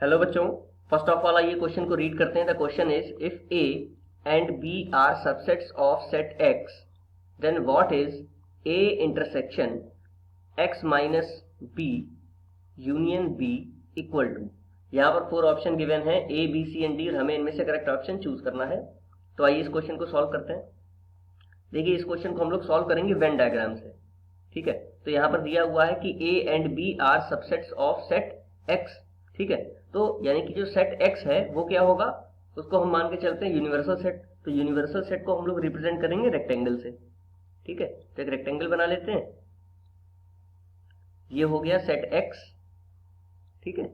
Hello बच्चों, first of all आइए question को रीड करते हैं। The question is if A and B are subsets of set X then what is A intersection X minus B union B equal to. यहाँ पर 4 option given है A B C and D और हमें इनमें से correct option choose करना है। तो आइए इस क्वेश्चन को सॉल्व करते हैं। देखिए, इस क्वेश्चन को हम लोग सॉल्व करेंगे वेन डायग्राम से। ठीक है, तो यहाँ पर दिया हुआ है कि A and B are subsets of set X. ठीक है, तो यानी कि जो सेट एक्स है वो क्या होगा, उसको हम मान के चलते हैं यूनिवर्सल सेट। तो यूनिवर्सल सेट को हम लोग रिप्रेजेंट करेंगे रेक्टेंगल से। ठीक है, तो एक रेक्टेंगल बना लेते हैं। ये हो गया सेट एक्स। ठीक है,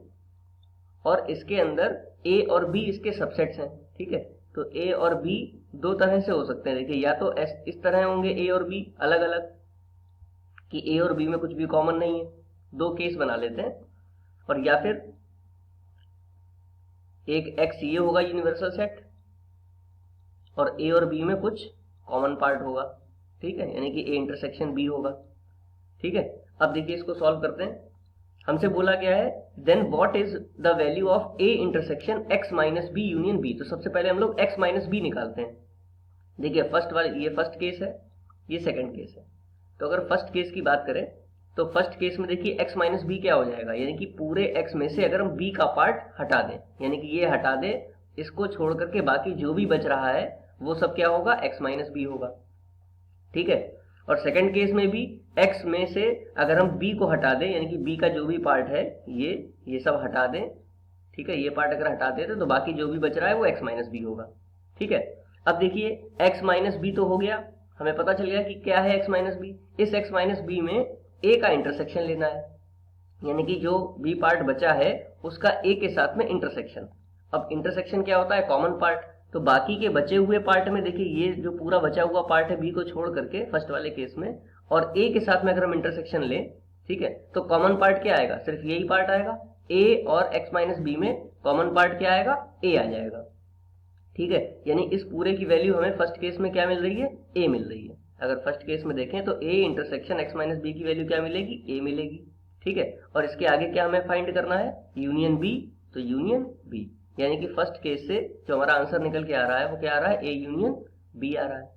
और इसके अंदर ए और बी इसके सबसेट्स हैं। ठीक है, तो ए और बी दो तरह से हो सकते हैं। देखिए, या तो इस तरह होंगे ए और बी अलग अलग, कि ए और बी में कुछ भी कॉमन नहीं है। दो केस बना लेते हैं। और या फिर एक एक्स ये होगा यूनिवर्सल सेट और ए और बी में कुछ कॉमन पार्ट होगा। ठीक है, यानी कि ए इंटरसेक्शन बी होगा। ठीक है, अब देखिए इसको सॉल्व करते हैं। हमसे बोला गया है then what is the value of A intersection X minus B union B. तो सबसे पहले हम लोग एक्स माइनस बी निकालते हैं। देखिए, फर्स्ट वाले ये फर्स्ट केस है, ये सेकंड केस है। तो अगर फर्स्ट केस की बात करें तो फर्स्ट केस में देखिए x माइनस बी क्या हो जाएगा, यानी कि पूरे x में से अगर हम b का पार्ट हटा दें, यानी कि ये हटा दें, इसको छोड़ करके बाकी जो भी बच रहा है वो सब क्या होगा, x माइनस बी होगा। ठीक है, और सेकंड केस में भी x में से अगर हम b को हटा दें, यानी कि b का जो भी पार्ट है ये सब हटा दें। ठीक है, ये पार्ट अगर हटा देते तो बाकी जो भी बच रहा है वो x माइनस बी होगा। ठीक है, अब देखिए x माइनस बी तो हो गया, हमें पता चल गया कि क्या है x माइनस बी। इस x माइनस बी में ए का इंटरसेक्शन लेना है, यानी कि जो बी पार्ट बचा है उसका ए के साथ में इंटरसेक्शन। अब इंटरसेक्शन क्या होता है, कॉमन पार्ट। तो बाकी के बचे हुए पार्ट में देखिए, ये जो पूरा बचा हुआ पार्ट है बी को छोड़ करके फर्स्ट वाले केस में, और ए के साथ में अगर हम इंटरसेक्शन लें, ठीक है, तो कॉमन पार्ट क्या आएगा, सिर्फ यही पार्ट आएगा। ए और एक्स माइनस बी में कॉमन पार्ट क्या आएगा, ए आ जाएगा। ठीक है, यानी इस पूरे की वैल्यू हमें फर्स्ट केस में क्या मिल रही है, ए मिल रही है। अगर फर्स्ट केस में देखें तो A intersection X minus B की वैल्यू क्या मिलेगी, ए मिलेगी। ठीक है, और इसके आगे क्या हमें फाइंड करना है, यूनियन बी। तो यूनियन बी, यानी कि फर्स्ट केस से जो हमारा आंसर निकल के आ रहा है वो क्या आ रहा है, ए यूनियन बी आ रहा है।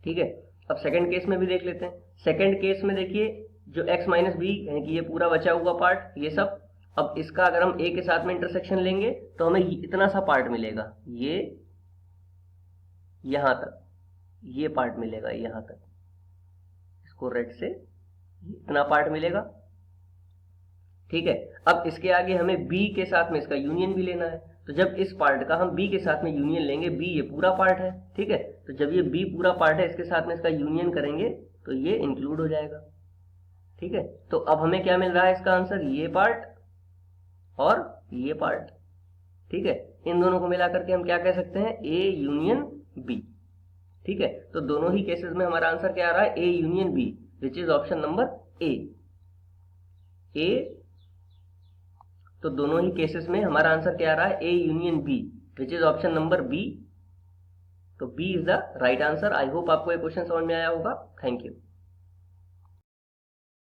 ठीक है, अब सेकंड केस में भी देख लेते हैं। सेकंड केस में देखिए, जो एक्स माइनस बी यानी कि ये पूरा बचा हुआ पार्ट, ये सब, अब इसका अगर हम ए के साथ में इंटरसेक्शन लेंगे तो हमें इतना सा पार्ट मिलेगा, ये यहां तक ये पार्ट मिलेगा, यहां तक, इसको रेड से इतना पार्ट मिलेगा। ठीक है, अब इसके आगे हमें b के साथ में इसका यूनियन भी लेना है। तो जब इस पार्ट का हम b के साथ में यूनियन लेंगे, b ये पूरा पार्ट है। ठीक है, तो जब ये b पूरा पार्ट है, इसके साथ में इसका यूनियन करेंगे तो ये इंक्लूड हो जाएगा। ठीक है, तो अब हमें क्या मिल रहा है, इसका आंसर ये पार्ट और ये पार्ट। ठीक है, इन दोनों को मिला करके हम क्या कह सकते हैं, a यूनियन b। ठीक है, तो दोनों ही केसेस में हमारा आंसर क्या आ रहा है, A union B, which is option number A. तो दोनों ही केसेस में हमारा आंसर क्या आ रहा है, A union B, which is option number B. तो B is the right answer. I hope आपको ये क्वेश्चन समझ में आया होगा। Thank you.